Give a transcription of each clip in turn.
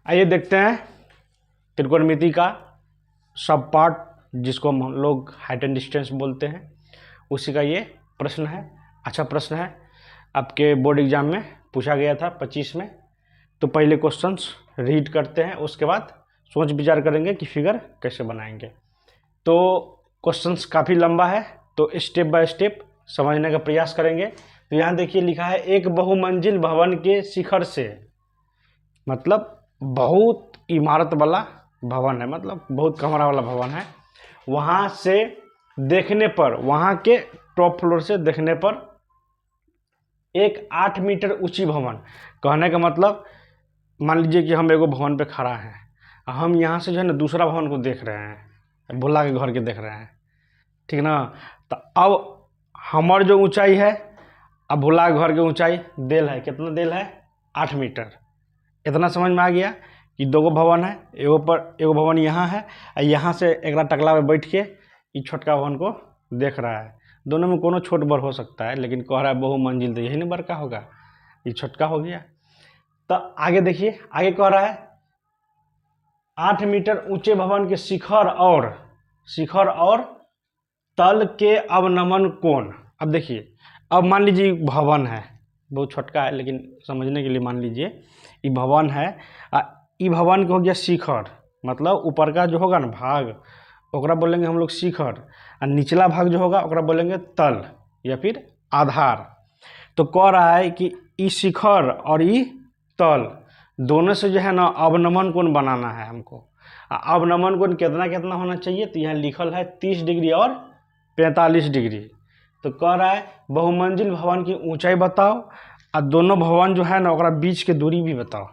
आइए देखते हैं त्रिकोणमिति का सब पार्ट, जिसको हम लोग हाइट एंड डिस्टेंस बोलते हैं, उसी का ये प्रश्न है। अच्छा प्रश्न है, आपके बोर्ड एग्जाम में पूछा गया था 25 में। तो पहले क्वेश्चंस रीड करते हैं, उसके बाद सोच विचार करेंगे कि फिगर कैसे बनाएंगे। तो क्वेश्चंस काफ़ी लंबा है, तो स्टेप बाय स्टेप समझने का प्रयास करेंगे। तो यहाँ देखिए लिखा है, एक बहुमंजिल भवन के शिखर से, मतलब बहुत इमारत वाला भवन है, मतलब बहुत कमरा वाला भवन है। वहाँ से देखने पर, वहाँ के टॉप फ्लोर से देखने पर एक 8 मीटर ऊंची भवन, कहने का मतलब मान लीजिए कि हम एगो भवन पे खड़ा हैं, हम यहाँ से जो है ना दूसरा भवन को देख रहे हैं, भोला के घर के देख रहे हैं, ठीक ना। तो अब हमार जो ऊंचाई है, अब भोला के घर की ऊंचाई देल है, कितना देल है 8 मीटर। इतना समझ में आ गया कि दो भवन है, एगो भवन यहाँ है, और यहाँ से एक टकला में बैठ के ये छोटका भवन को देख रहा है। दोनों में कोनो छोट बड़ हो सकता है, लेकिन कह रहा है बहुमंजिल, तो यही ना बड़का होगा, ये छोटका हो गया। तो आगे देखिए, आगे कह रहा है 8 मीटर ऊंचे भवन के शिखर और तल के अवनमन कोण। अब देखिए, अब मान लीजिए भवन है, बहुत छोटका है लेकिन समझने के लिए मान लीजिए ये भवन है, ई भवन के हो गया शिखर, मतलब ऊपर का जो होगा ना भाग, ओकरा बोलेंगे हम लोग शिखर, और निचला भाग जो होगा ओकरा बोलेंगे तल या फिर आधार। तो कह रहा है कि ई शिखर और ई तल दोनों से जो है ना अवनमन कोण बनाना है हमको। अवनमन कोण कितना कितना होना चाहिए, तो यहाँ लिखल है 30 डिग्री और 45 डिग्री। तो कह रहा है बहुमंजिल भवन की ऊंचाई बताओ, और दोनों भवन जो है ना ओकरा बीच के दूरी भी बताओ।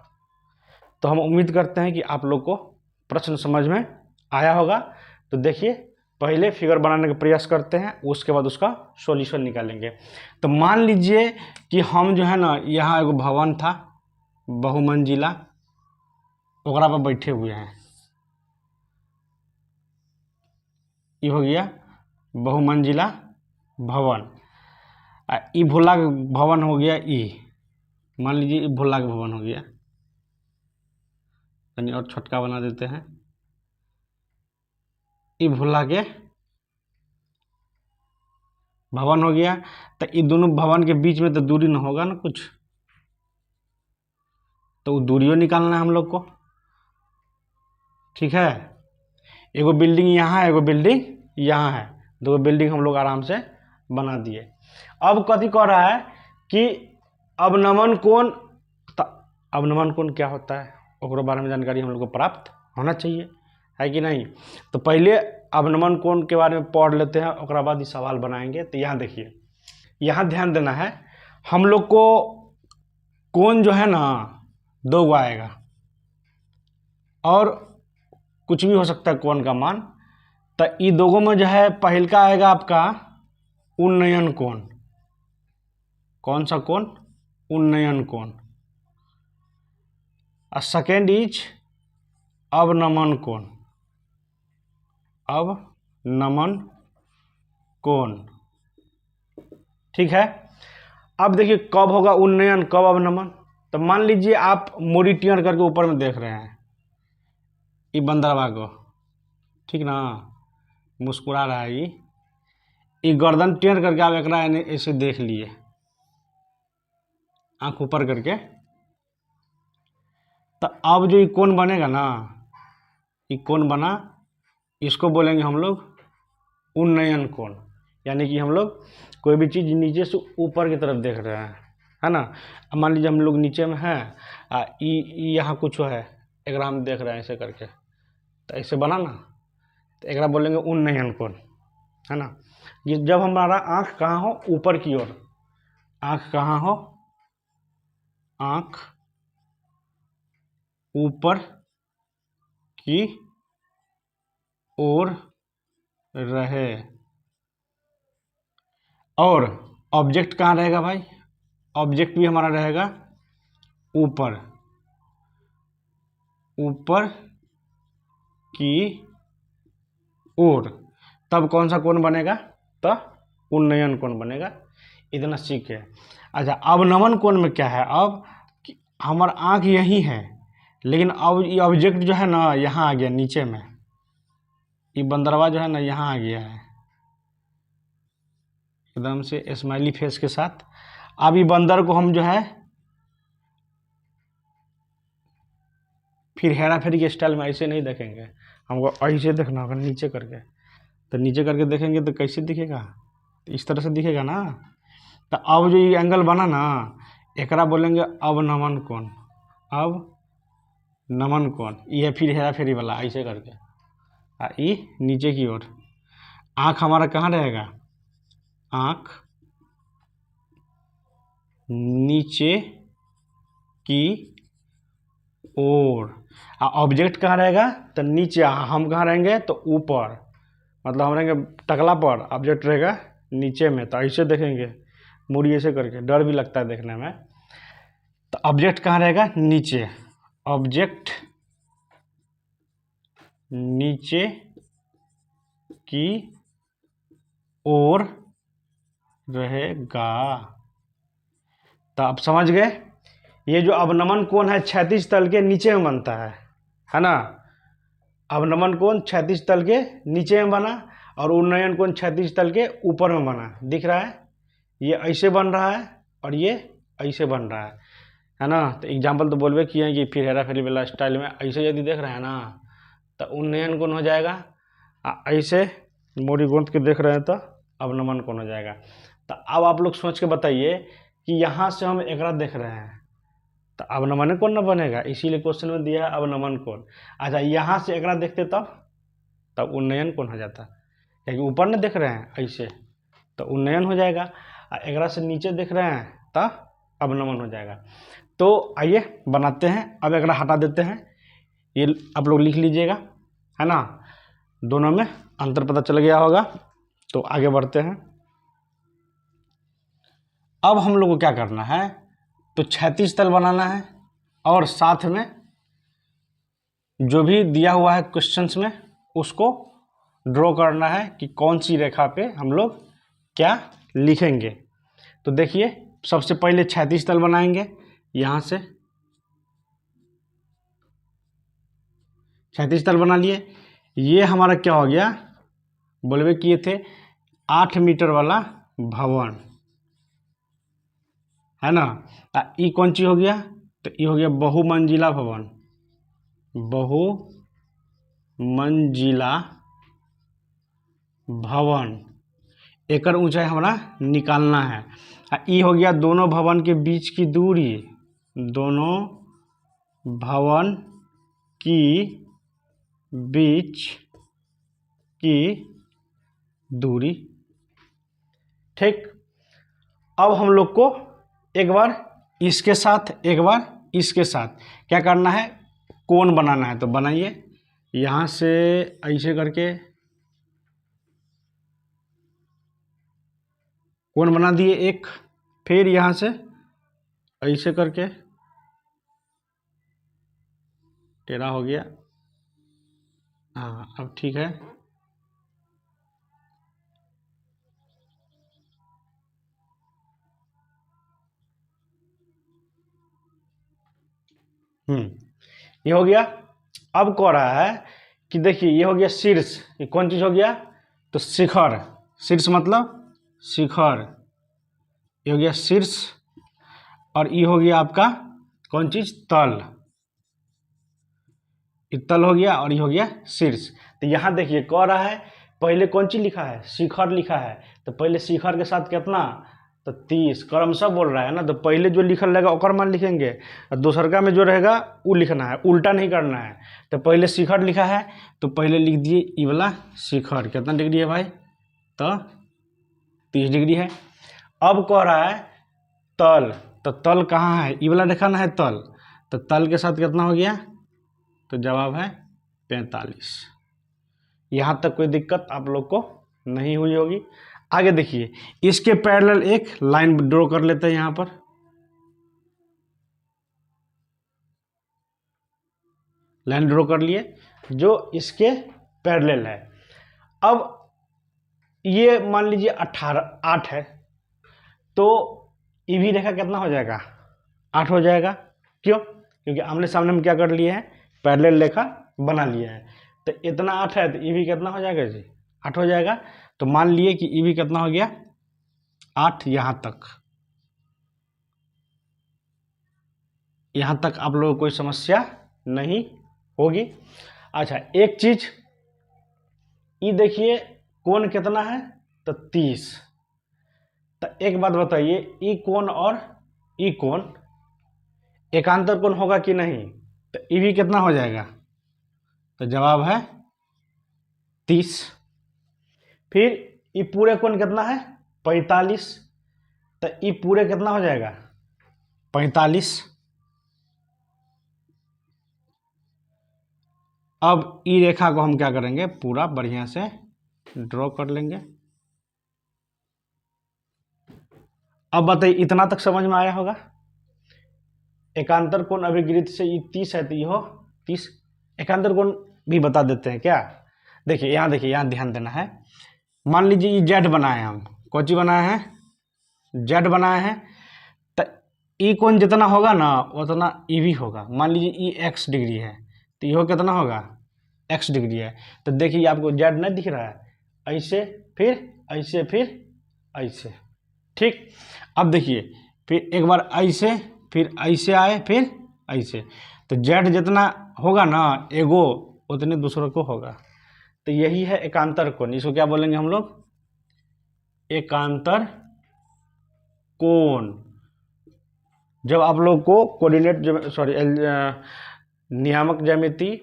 तो हम उम्मीद करते हैं कि आप लोग को प्रश्न समझ में आया होगा। तो देखिए, पहले फिगर बनाने का प्रयास करते हैं, उसके बाद उसका सॉल्यूशन निकालेंगे। तो मान लीजिए कि हम जो है ना, यहाँ एगो भवन था बहुमंजिला, ओकरा पर बैठे हुए हैं, ये हो गया बहुमंजिला भवन। ई भोला का भवन हो गया, मान लीजिए भोला का भवन हो गया, यानी और छोटका बना देते हैं, ई भोला के भवन हो गया। तो ये दोनों भवन के बीच में तो दूरी न होगा ना कुछ, तो दूरियों निकालना है हम लोग को, ठीक है। एगो बिल्डिंग यहाँ है, एगो बिल्डिंग यहाँ है, दो बिल्डिंग हम लोग आराम से बना दिए। अब कथी कह रहा है कि अवनमन कोण, अवनमन कोण क्या होता है ओकरो बारे में जानकारी हम लोग को प्राप्त होना चाहिए, है कि नहीं। तो पहले अवनमन कोण के बारे में पढ़ लेते हैं, उसके बाद ये सवाल बनाएंगे। तो यहाँ देखिए, यहाँ ध्यान देना है, हम लोग को कोण जो है ना दो आएगा, और कुछ भी हो सकता है कोण का मान। तो ये दोगों में जो है पहल का आएगा आपका उन्नयन कोण। कौन सा कोण? उन्नयन कोण। और सेकेंड इज अवनमन कोण, अवनमन कोण, ठीक है। अब देखिए कब होगा उन्नयन, कब अवनमन। तो मान लीजिए आप मोड़ी टेढ़ करके ऊपर में देख रहे हैं ये बंदरवा को, ठीक ना, मुस्कुरा रहा है ये गर्दन टेढ़ करके आप एक ऐसे देख लिए, आंख ऊपर करके। तो अब जो ये कोण बनेगा ना, ये कोण बना, इसको बोलेंगे हम लोग उन्नयन कोण। यानी कि हम लोग कोई भी चीज़ नीचे से ऊपर की तरफ देख रहे हैं, है ना। अब मान लीजिए हम लोग नीचे में हैं, यहाँ कुछ है, एक हम देख रहे हैं ऐसे करके, तो ऐसे बना ना, तो एक बोलेंगे उन्नयन कोण, है ना। ये जब हमारा आँख कहाँ हो, ऊपर की ओर, आँख कहाँ हो, आँख ऊपर की ओर रहे, और ऑब्जेक्ट कहाँ रहेगा भाई, ऑब्जेक्ट भी हमारा रहेगा ऊपर, ऊपर की ओर। तब कौन सा कोण बनेगा, तो उन्नयन कोण बनेगा। इतना सीखे। अच्छा, अवनमन कोण में क्या है, अब हमारा आँख यही है लेकिन अब ये ऑब्जेक्ट जो है ना यहाँ आ गया नीचे में, ये बंदरवा जो है ना यहाँ आ गया है एकदम से स्माइली फेस के साथ। अब ये बंदर को हम जो है फिर हेरा फेरी के स्टाइल में ऐसे नहीं देखेंगे, हमको ऐसे देखना होगा नीचे करके। तो नीचे करके देखेंगे तो कैसे दिखेगा, तो इस तरह से दिखेगा ना। तो अब जो ये एंगल बना ना, एकरा बोलेंगे अवनमन कोण। अब नमन कोण ये फिर हेरा फेरी वाला ऐसे करके, ये नीचे की ओर। आँख हमारा कहाँ रहेगा, आँख नीचे की ओर। ऑब्जेक्ट कहाँ रहेगा, तो नीचे। हम कहाँ रहेंगे, तो ऊपर, मतलब हम रहेंगे टकला पर, ऑब्जेक्ट रहेगा नीचे में। तो ऐसे देखेंगे मुड़ी ऐसे करके, डर भी लगता है देखने में। तो ऑब्जेक्ट कहाँ रहेगा, नीचे। ऑब्जेक्ट नीचे की ओर रहेगा। तो आप समझ गए, ये जो अवनमन कोण है क्षैतिज तल के नीचे में बनता है ना। अवनमन कोण क्षैतिज तल के नीचे में बना और उन्नयन कोण क्षैतिज तल के ऊपर में बना। दिख रहा है, ये ऐसे बन रहा है और ये ऐसे बन रहा है ना। तो एग्जाम्पल तो बोलबे किए हैं कि फिर हेरा फेरी वाला स्टाइल में ऐसे यदि देख रहे हैं ना तो उन्नयन कोण हो जाएगा, ऐसे मोड़ी गोंद के देख रहे हैं तो अवनमन कोण हो जाएगा। तो अब आप लोग सोच के बताइए कि यहाँ से हम एकरा देख रहे हैं तो अवनमन कोण न बनेगा, इसीलिए क्वेश्चन में दिया है अवनमन कोण। अच्छा, यहाँ से एकरा देखते तब उन्नयन कोण हो जाता, क्योंकि ऊपर न देख रहे हैं ऐसे तो उन्नयन हो जाएगा, और एकरा से नीचे देख रहे हैं तो अवनमन हो जाएगा। तो आइए बनाते हैं। अब एकरा हटा देते हैं, ये आप लोग लिख लीजिएगा, है ना। दोनों में अंतर पता चल गया होगा। तो आगे बढ़ते हैं। अब हम लोग को क्या करना है, तो क्षैतिज तल बनाना है और साथ में जो भी दिया हुआ है क्वेश्चंस में उसको ड्रॉ करना है कि कौन सी रेखा पे हम लोग क्या लिखेंगे। तो देखिए, सबसे पहले क्षैतिज तल बनाएंगे। यहाँ से क्षैतिज तल बना लिए। ये हमारा क्या हो गया, बोलबे किए थे 8 मीटर वाला भवन, है ना। ये कौन चीज हो गया, तो ये हो गया बहुमंजिला भवन। बहुमंजिला भवन, एकर ऊंचाई हमारा निकालना है। ये हो गया दोनों भवन के बीच की दूरी, दोनों भवन की बीच की दूरी। ठीक, अब हम लोग को एक बार इसके साथ एक बार इसके साथ क्या करना है, कोण बनाना है। तो बनाइए, यहाँ से ऐसे करके कोण बना दिए एक, फिर यहाँ से ऐसे करके टेढ़ा हो गया। हाँ, अब ठीक है। ये हो गया। अब कह रहा है कि देखिए, ये हो गया शीर्ष। ये कौन चीज हो गया, तो शिखर। शीर्ष मतलब शिखर, ये हो गया शीर्ष। और ये हो गया आपका कौन चीज, तल। ये तल हो गया और ये हो गया शीर्ष। तो यहाँ देखिए कह रहा है पहले कौन चीज लिखा है, शिखर लिखा है। तो पहले शिखर के साथ कितना, तो 30 क्रमशः बोल रहा है ना। तो पहले जो लिखल रहेगा ओकर मान लिखेंगे, और दूसरका में जो रहेगा वो लिखना है, उल्टा नहीं करना है। तो पहले शिखर लिखा है तो पहले लिख दिए ये वाला शिखर। कितना डिग्री है भाई, तो 30 डिग्री है। अब कह रहा है तल, तो तल कहाँ है, ये वाला दिखाना है तल। तो तल के साथ कितना हो गया, तो जवाब है 45। यहाँ तक कोई दिक्कत आप लोग को नहीं हुई होगी। आगे देखिए, इसके पैरेलल एक लाइन ड्रॉ कर लेते हैं यहाँ पर। लाइन ड्रॉ कर लिए जो इसके पैरेलल है। अब ये मान लीजिए 8 है, तो ये भी रेखा कितना हो जाएगा, 8 हो जाएगा। क्यों, क्योंकि आमने सामने हम क्या कर लिए हैं, पैरेलल रेखा बना लिया है। तो इतना 8 है तो ई भी कितना हो जाएगा जी, 8 हो जाएगा। तो मान लिए कि ई भी कितना हो गया, 8। यहाँ तक आप लोगों को कोई समस्या नहीं होगी। अच्छा, एक चीज ई देखिए, कोण कितना है, तो 30। तो एक बात बताइए, ई कोण और ई कोण एकांतर कोण होगा कि नहीं, तो ई भी कितना हो जाएगा, तो जवाब है 30। फिर ई पूरे कोण कितना है, 45। तो ई पूरे कितना हो जाएगा, 45। अब ई रेखा को हम क्या करेंगे, पूरा बढ़िया से ड्रॉ कर लेंगे। अब बताइए, इतना तक समझ में आया होगा। एकांतर कोण अभिगृहित से ये 30 है, तो यह 30। एकांतर कोण भी बता देते हैं क्या। देखिए यहाँ ध्यान देना है। मान लीजिए ये जेड बनाए हैं, हम कौन सी बनाए हैं, जेड बनाए हैं। तो ई कोण जितना होगा ना उतना ई भी होगा। मान लीजिए ई एक्स डिग्री है, तो यह कितना होगा, एक्स डिग्री है। तो देखिए आपको जेड नहीं दिख रहा है, ऐसे फिर ऐसे फिर ऐसे, ठीक। अब देखिए फिर एक बार ऐसे, फिर ऐसे आए, फिर ऐसे। तो जेड जितना होगा ना एगो, उतने दूसरों को होगा। तो यही है एकांतर कोण। इसको क्या बोलेंगे हम लोग, एकांतर कोण। जब आप लोग को कोऑर्डिनेट नियामक ज्यामिति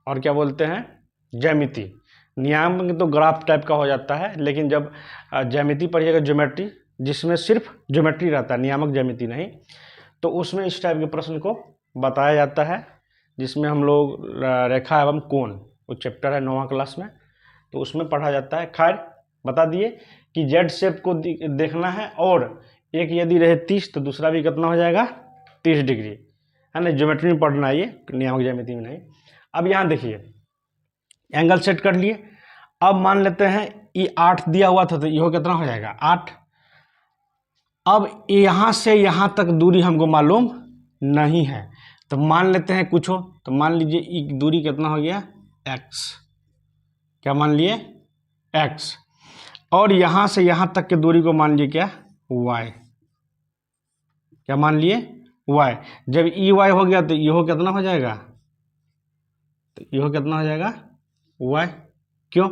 और क्या बोलते हैं, ज्यामिति। नियामक तो ग्राफ टाइप का हो जाता है, लेकिन जब ज्यामिति पढ़िएगा, ज्योमेट्री, जिसमें सिर्फ ज्योमेट्री रहता है, नियामक ज्यामिति नहीं, तो उसमें इस टाइप के प्रश्न को बताया जाता है, जिसमें हम लोग रेखा एवं कोण, वो चैप्टर है 9वां क्लास में, तो उसमें पढ़ा जाता है। खैर बता दिए कि जेड शेप को देखना है, और एक यदि रहे 30 तो दूसरा भी कितना हो जाएगा, 30 डिग्री, है ना। ज्योमेट्री में पढ़ना है ये, नियामक ज्यामिति में नहीं। अब यहाँ देखिए एंगल सेट कर लिए। अब मान लेते हैं ये 8 दिया हुआ था, तो यह कितना हो जाएगा, 8। अब यहाँ से यहाँ तक दूरी हमको मालूम नहीं है, तो मान लेते हैं कुछ हो। तो मान लीजिए ये दूरी कितना हो गया, x। क्या मान लिए, x। और यहाँ से यहाँ तक की दूरी को मान लिए क्या, y। क्या मान लिए, y। जब ई वाई हो गया तो यह कितना हो जाएगा, तो यह कितना हो जाएगा, y। क्यों,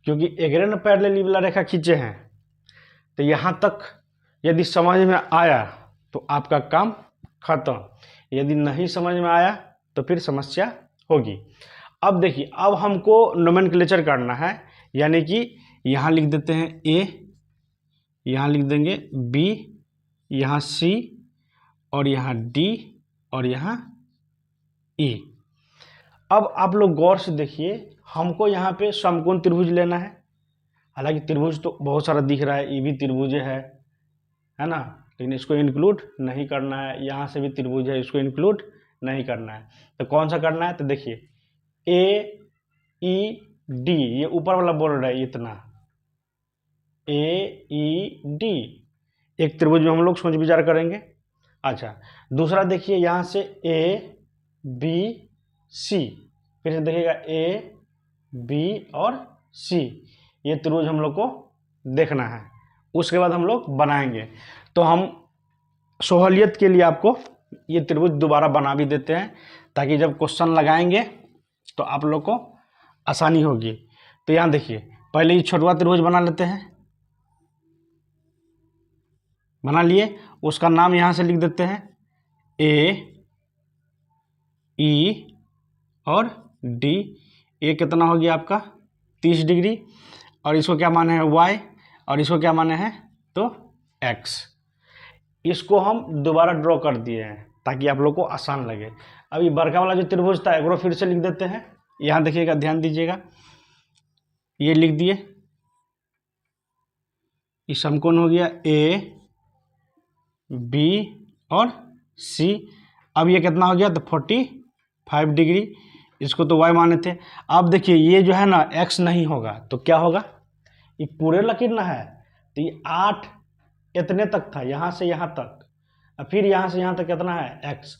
क्योंकि एग्रेन पैरेलल वाला रेखा खींचे हैं। तो यहाँ तक यदि समझ में आया तो आपका काम खत्म, यदि नहीं समझ में आया तो फिर समस्या होगी। अब देखिए, अब हमको नोमेनक्लेचर करना है, यानी कि यहाँ लिख देते हैं a, यहाँ लिख देंगे b, यहाँ c, और यहाँ d, और यहाँ e। अब आप लोग गौर से देखिए, हमको यहाँ पे समकोण त्रिभुज लेना है। हालांकि त्रिभुज तो बहुत सारा दिख रहा है, ये भी त्रिभुज है ना, लेकिन इसको इंक्लूड नहीं करना है। यहाँ से भी त्रिभुज है, इसको इंक्लूड नहीं करना है। तो कौन सा करना है, तो देखिए ए ई डी, ये ऊपर वाला बोल रहा है इतना, ए ई डी एक त्रिभुज में हम लोग सोच विचार करेंगे। अच्छा, दूसरा देखिए यहाँ से ए बी सी, फिर से देखिएगा ए बी और सी, ये त्रिभुज हम लोग को देखना है। उसके बाद हम लोग बनाएंगे। तो हम सहूलियत के लिए आपको ये त्रिभुज दोबारा बना भी देते हैं, ताकि जब क्वेश्चन लगाएंगे तो आप लोग को आसानी होगी। तो यहाँ देखिए, पहले ये छोटा त्रिभुज बना लेते हैं। बना लिए, उसका नाम यहाँ से लिख देते हैं ए ई और डी। ए कितना हो गया आपका, 30 डिग्री, और इसको क्या माने हैं, y, और इसको क्या माने हैं, तो x। इसको हम दोबारा ड्रॉ कर दिए हैं ताकि आप लोग को आसान लगे। अब ये बड़का वाला जो त्रिभुज था एक बार फिर से लिख देते हैं। यहाँ देखिएगा, ध्यान दीजिएगा, ये लिख दिए, ये समकोण हो गया ए बी और सी। अब ये कितना हो गया, तो 45 डिग्री, इसको तो y माने थे। अब देखिए ये जो है ना x नहीं होगा तो क्या होगा, ये पूरे लकीर ना है, तो ये 8 इतने तक था, यहाँ से यहाँ तक, फिर यहाँ से यहाँ तक कितना है x,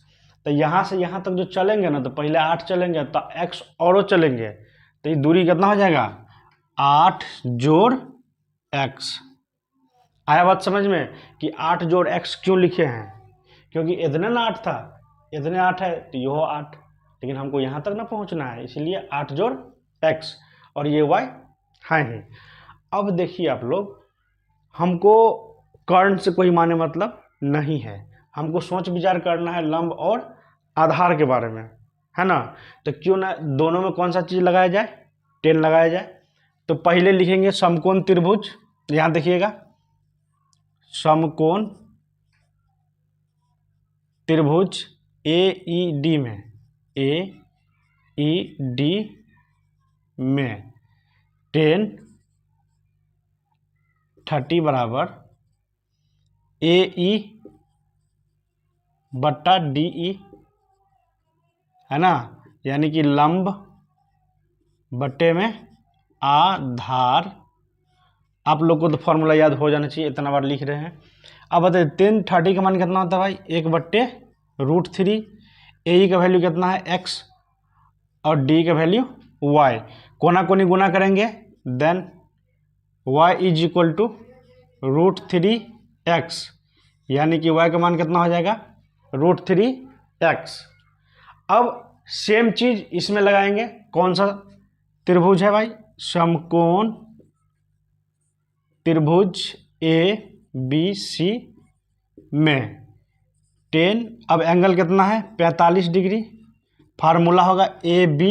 तो यहाँ से यहाँ तक जो चलेंगे ना, तो पहले 8 चलेंगे तो x और चलेंगे, तो ये दूरी कितना हो जाएगा 8 जोड़ x। आया बात समझ में कि 8 जोड़ x क्यों लिखे हैं, क्योंकि इतने ना 8 था, इतने 8 है तो ये हो 8, लेकिन हमको यहाँ तक ना पहुँचना है, इसलिए 8 जोड़ x और ये y है ही। अब देखिए आप लोग, हमको कर्ण से कोई माने मतलब नहीं है, हमको सोच विचार करना है लंब और आधार के बारे में, है ना। तो क्यों ना दोनों में कौन सा चीज़ लगाया जाए, 10 लगाया जाए। तो पहले लिखेंगे समकोण त्रिभुज, यहाँ देखिएगा समकोण त्रिभुज AED में, AED में 10 30 बराबर AE बट्टा DE, है ना, यानी कि लंब बट्टे में आधार। आप लोग को तो फॉर्मूला याद हो जाना चाहिए, इतना बार लिख रहे हैं। अब बताइए 10 30 का मान कितना होता है भाई, 1/√3। AE का वैल्यू कितना है x और D का वैल्यू y, कोना कोनी गुना करेंगे, then y is equal to √3x, यानी कि y का मान कितना हो जाएगा √3x। अब सेम चीज इसमें लगाएंगे, कौन सा त्रिभुज है भाई, समकोण त्रिभुज ABC में 10, अब एंगल कितना है 45 डिग्री, फार्मूला होगा AB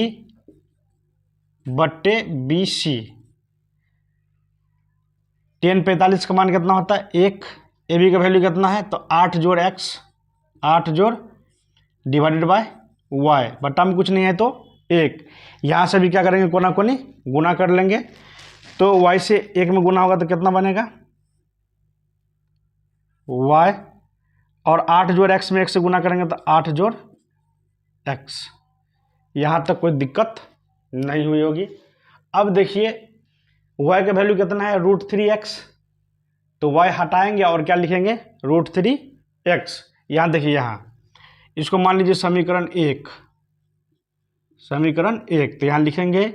बट्टे BC। 10 45 का मान कितना होता है 1, AB का वैल्यू कितना है तो 8 जोड़ x, 8 जोड़ डिवाइडेड बाय y, बट्टा में कुछ नहीं है तो 1। यहाँ से भी क्या करेंगे, कोना कोनी गुना कर लेंगे, तो y से 1 में गुना होगा तो कितना बनेगा y, और 8 जोड़ x में 1 से गुना करेंगे तो 8 जोड़ x। यहाँ तक कोई दिक्कत नहीं हुई होगी। अब देखिए y का वैल्यू कितना है √3x, तो y हटाएंगे और क्या लिखेंगे √3x। यहाँ देखिए, यहाँ इसको मान लीजिए समीकरण 1, समीकरण 1, तो यहाँ लिखेंगे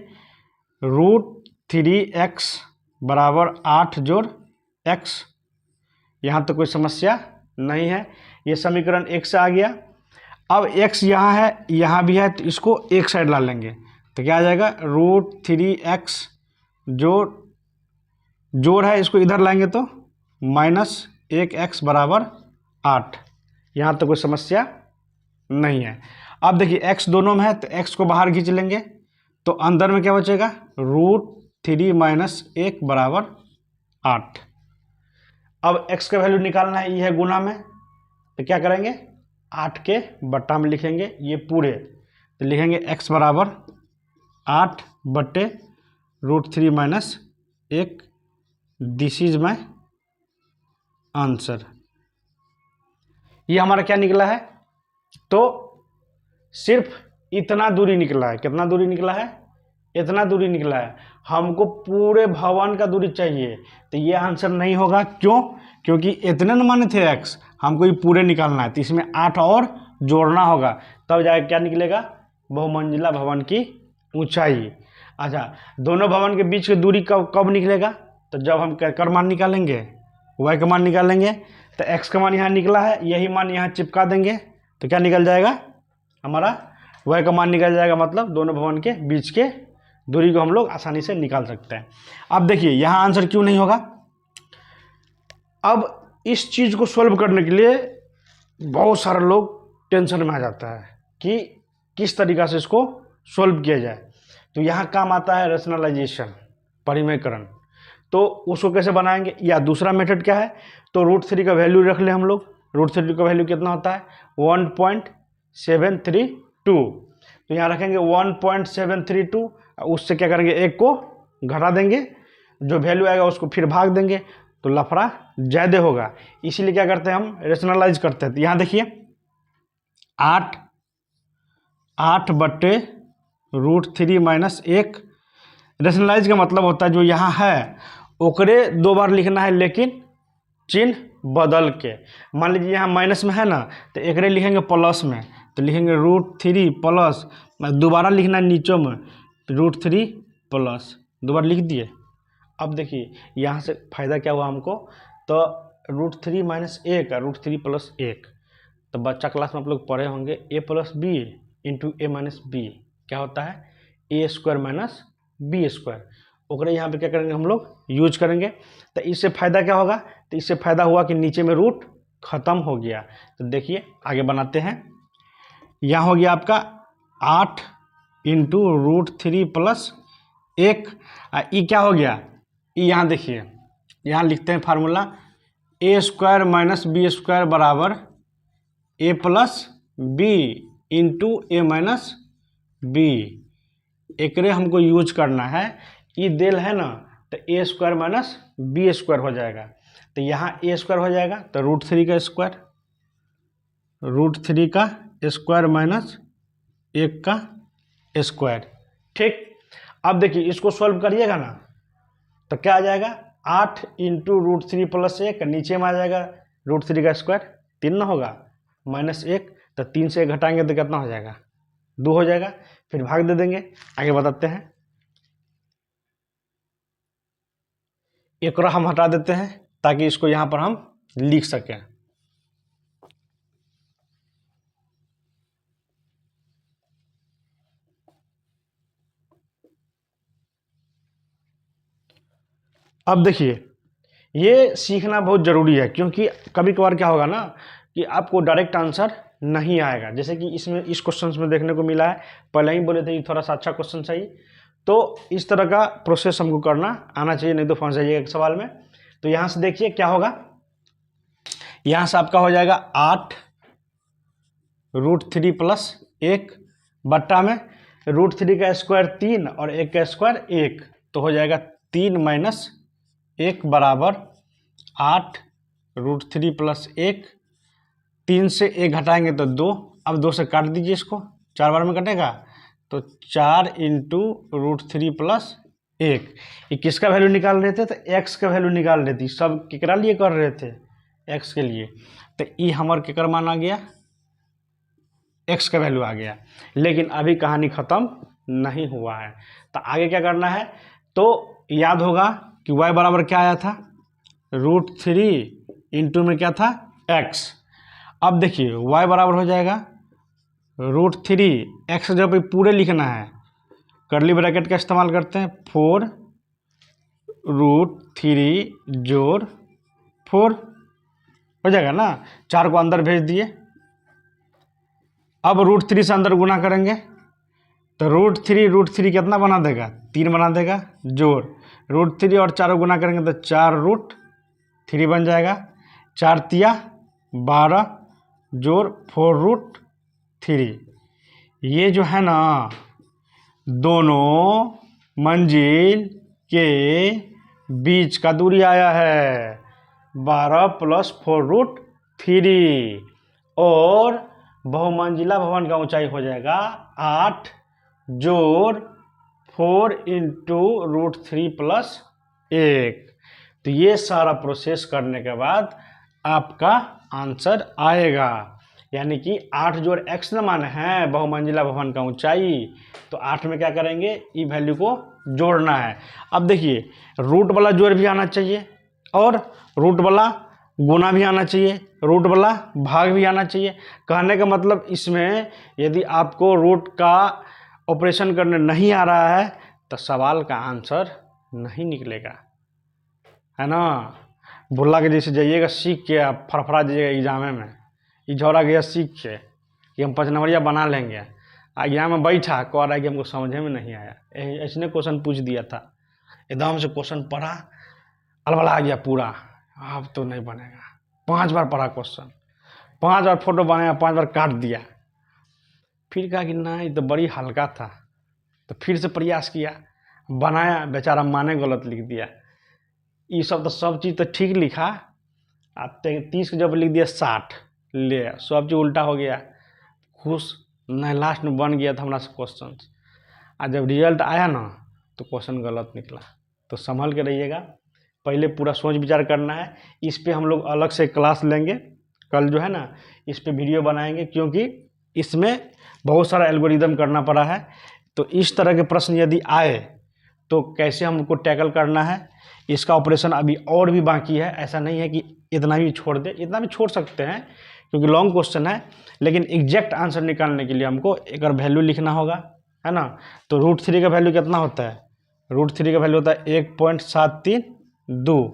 √3x बराबर 8 जोड़ x। यहाँ तो कोई समस्या नहीं है, ये समीकरण 1 से आ गया। अब x यहाँ है, यहाँ भी है, तो इसको एक साइड ला लेंगे, तो क्या आ जाएगा √3x जोड़ है, इसको इधर लाएंगे तो -1x बराबर 8। यहाँ तो कोई समस्या नहीं है। अब देखिए x दोनों में है तो x को बाहर खींच लेंगे, तो अंदर में क्या बचेगा √3 - 1 बराबर 8। अब x का वैल्यू निकालना है, ये है गुना में, तो क्या करेंगे 8 के बट्टा में लिखेंगे ये पूरे, तो लिखेंगे x बराबर 8 बट्टे √3 - 1, दिस इज माई आंसर। ये हमारा क्या निकला है, तो सिर्फ इतना दूरी निकला है। कितना दूरी निकला है, इतना दूरी निकला है। हमको पूरे भवन का दूरी चाहिए, तो ये आंसर नहीं होगा। क्यों, क्योंकि इतने न माने थे x, हमको ये पूरे निकालना है, तो इसमें 8 और जोड़ना होगा, तब जाकर क्या निकलेगा बहुमंजिला भवन की ऊंचाई। अच्छा, दोनों भवन के बीच की दूरी कब निकलेगा, तो जब हम कर मान निकालेंगे, y का मान निकालेंगे, तो x का मान यहाँ निकला है, यही मान यहाँ चिपका देंगे, तो क्या निकल जाएगा हमारा y का मान निकल जाएगा, मतलब दोनों भवन के बीच के दूरी को हम लोग आसानी से निकाल सकते हैं। अब देखिए यहाँ आंसर क्यों नहीं होगा। अब इस चीज़ को सॉल्व करने के लिए बहुत सारे लोग टेंशन में आ जाता है कि किस तरीक़ा से इसको सॉल्व किया जाए। तो यहाँ काम आता है रेशनलाइजेशन, परिमेयकरण। तो उसको कैसे बनाएंगे, या दूसरा मेथड क्या है, तो √3 का वैल्यू रख ले हम लोग। √3 का वैल्यू कितना होता है 1.732, तो यहाँ रखेंगे 1.732, उससे क्या करेंगे 1 को घटा देंगे, जो वैल्यू आएगा उसको फिर भाग देंगे, तो लफड़ा ज़्यादा होगा। इसीलिए क्या करते हैं हम रेशनलाइज करते हैं। तो यहाँ देखिए 8 बट्टे √3 - 1, रेशनलाइज का मतलब होता है जो यहाँ है ओकरे 2 बार लिखना है, लेकिन चिन्ह बदल के। मान लीजिए यहाँ माइनस में है ना, तो एकरे लिखेंगे प्लस में, तो लिखेंगे √3 प्लस, दोबारा लिखना है नीचों में, √3 प्लस, दोबारा लिख दिए। अब देखिए यहाँ से फ़ायदा क्या हुआ हमको, तो √3 माइनस 1 √3 प्लस 1, तो बच्चा क्लास में आप लोग पढ़े होंगे a plus B into A minus B क्या होता है, A square minus B square. ओकरे यहाँ पे क्या करेंगे हम लोग यूज करेंगे। तो इससे फ़ायदा क्या होगा, तो इससे फ़ायदा हुआ कि नीचे में रूट ख़त्म हो गया। तो देखिए आगे बनाते हैं। यहाँ हो गया आपका 8 इंटू √3 प्लस 1, ई क्या हो गया, ई यहाँ देखिए, यहाँ लिखते हैं फार्मूला, ए स्क्वायर माइनस बी स्क्वायर बराबर ए plus B into A minus B. एकरे हमको यूज करना है, ई देल है ना, तो ए स्क्वायर माइनस बी स्क्वायर हो जाएगा। तो यहाँ ए स्क्वायर हो जाएगा, तो √3 का स्क्वायर, √3 का स्क्वायर माइनस 1 का स्क्वायर। ठीक, अब देखिए इसको सॉल्व करिएगा ना, तो क्या आ जाएगा, 8 इंटू √3 प्लस 1, नीचे में आ जाएगा √3 का स्क्वायर, 3 ना होगा, माइनस 1, तो 3 से 1 घटाएंगे तो कितना हो जाएगा, 2 हो जाएगा। फिर भाग दे देंगे। आगे बताते हैं, एक और हम हटा देते हैं ताकि इसको यहाँ पर हम लिख सकें। अब देखिए ये सीखना बहुत ज़रूरी है, क्योंकि कभी कभार क्या होगा ना कि आपको डायरेक्ट आंसर नहीं आएगा। जैसे कि इसमें इस क्वेश्चन में देखने को मिला है, पहले ही बोले थे कि थोड़ा सा अच्छा क्वेश्चन चाहिए, तो इस तरह का प्रोसेस हमको करना आना चाहिए, नहीं तो फंस जाइएगा एक सवाल में। तो यहाँ से देखिए क्या होगा, यहाँ से आपका हो जाएगा 8 √3 प्लस 1 बट्टा में √3 का स्क्वायर 3 और 1 का स्क्वायर 1, तो हो जाएगा 3 माइनस 1 बराबर 8 √3 प्लस 1, 3 से 1 घटाएंगे तो 2, अब 2 से काट दीजिए इसको, 4 बार में कटेगा, तो 4 इंटू √3 प्लस 1। ये किसका वैल्यू निकाल रहे थे, तो x का वैल्यू निकाल रहे थे, सब केकरा लिए कर रहे थे, x के लिए। तो ई हमार केकर मान आ गया, x का वैल्यू आ गया। लेकिन अभी कहानी ख़त्म नहीं हुआ है, तो आगे क्या करना है, तो याद होगा कि y बराबर क्या आया था, √3 इंटू में क्या था, x। अब देखिए y बराबर हो जाएगा √3, x जब पूरे लिखना है कर्ली ब्रैकेट का इस्तेमाल करते हैं, 4 √3 जोड़ 4 हो जाएगा ना, 4 को अंदर भेज दिए। अब √3 से अंदर गुना करेंगे, तो √3 कितना बना देगा, 3 बना देगा, जोड़ √3 और 4 गुना करेंगे तो 4√3 बन जाएगा, 4 तिया 12 जोड़ 4√3। ये जो है ना दोनों मंजिल के बीच का दूरी आया है 12 प्लस 4√3, और बहुमंजिला भवन का ऊंचाई हो जाएगा 8 जोड़ 4 इंटू √3 प्लस 1। तो ये सारा प्रोसेस करने के बाद आपका आंसर आएगा, यानी कि 8 जोड़ x न मान है बहुमंजिला भवन का ऊंचाई, तो 8 में क्या करेंगे, ई वैल्यू को जोड़ना है। अब देखिए रूट वाला जोड़ भी आना चाहिए और रूट वाला गुना भी आना चाहिए, रूट वाला भाग भी आना चाहिए। कहने का मतलब इसमें यदि आपको रूट का ऑपरेशन करने नहीं आ रहा है तो सवाल का आंसर नहीं निकलेगा, है ना। भुल्ला के जैसे जाइएगा सीख के, आप फड़फड़ा जाइएगा एग्जाम में, ये झोरा गया सीख के कि हम 5 नंबरिया बना लेंगे, एग्जाम में बैठा कह रहा है कि हमको समझे में नहीं आया, ऐसने क्वेश्चन पूछ दिया था, एकदम से क्वेश्चन पढ़ा अलबला आ गया पूरा, अब तो नहीं बनेगा। 5 बार पढ़ा क्वेश्चन, 5 बार फोटो बनाया, 5 बार काट दिया, फिर कहा कि नहीं तो बड़ी हल्का था, तो फिर से प्रयास किया, बनाया, बेचारा माने गलत लिख दिया। ये सब तो सब चीज़ तो ठीक लिखा, आप 30 जब लिख दिया 60, ले सब चीज़ उल्टा हो गया, खुश नहीं, लास्ट में बन गया था हमारा से क्वेश्चन, और जब रिजल्ट आया ना तो क्वेश्चन गलत निकला। तो संभल के रहिएगा, पहले पूरा सोच विचार करना है। इस पे हम लोग अलग से क्लास लेंगे, कल जो है ना इस पे वीडियो बनाएंगे, क्योंकि इसमें बहुत सारा एल्गोरिदम करना पड़ा है। तो इस तरह के प्रश्न यदि आए तो कैसे हमको टैकल करना है, इसका ऑपरेशन अभी और भी बाकी है। ऐसा नहीं है कि इतना भी छोड़ दे, इतना भी छोड़ सकते हैं क्योंकि लॉन्ग क्वेश्चन है, लेकिन एग्जैक्ट आंसर निकालने के लिए हमको एक और वैल्यू लिखना होगा, है ना। तो √3 का वैल्यू कितना होता है? √3 का वैल्यू होता है 1.732।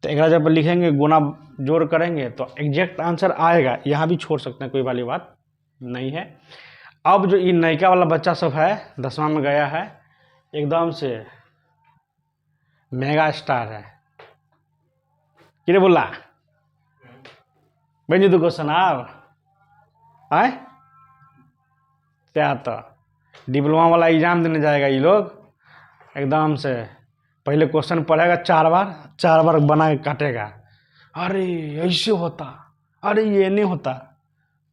तो एक जब लिखेंगे, गुना जोड़ करेंगे तो एग्जैक्ट आंसर आएगा। यहाँ भी छोड़ सकते हैं, कोई वाली बात नहीं है। अब जो ये नयका वाला बच्चा सब है, 10वां में गया है, एकदम से मेगा स्टार है। किरे बोला बन तो क्वेश्चन आए क्या, तो डिप्लोमा वाला एग्जाम देने जाएगा ये लोग, एकदम से पहले क्वेश्चन पढ़ेगा 4 बार बना के काटेगा। अरे ऐसे होता, अरे ये नहीं होता,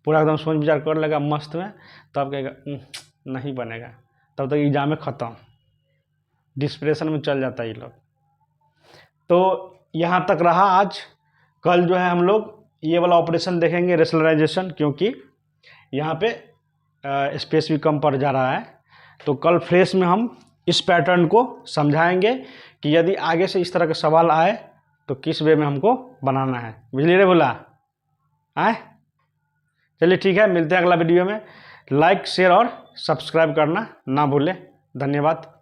पूरा एकदम सोच विचार कर लेगा मस्त में, तब कहेगा नहीं बनेगा, तब तक एग्जाम में ख़त्म, डिस्प्रेशन में चल जाता है ये लोग। तो यहाँ तक रहा आज। कल जो है हम लोग ये वाला ऑपरेशन देखेंगे, रेशनलाइजेशन, क्योंकि यहाँ पे स्पेस भी कम पड़ जा रहा है। तो कल फ्रेश में हम इस पैटर्न को समझाएंगे कि यदि आगे से इस तरह के सवाल आए तो किस वे में हमको बनाना है। बुझलिए रे बोला आए? चलिए ठीक है, मिलते हैं अगला वीडियो में। लाइक, शेयर और सब्सक्राइब करना ना भूलें। धन्यवाद।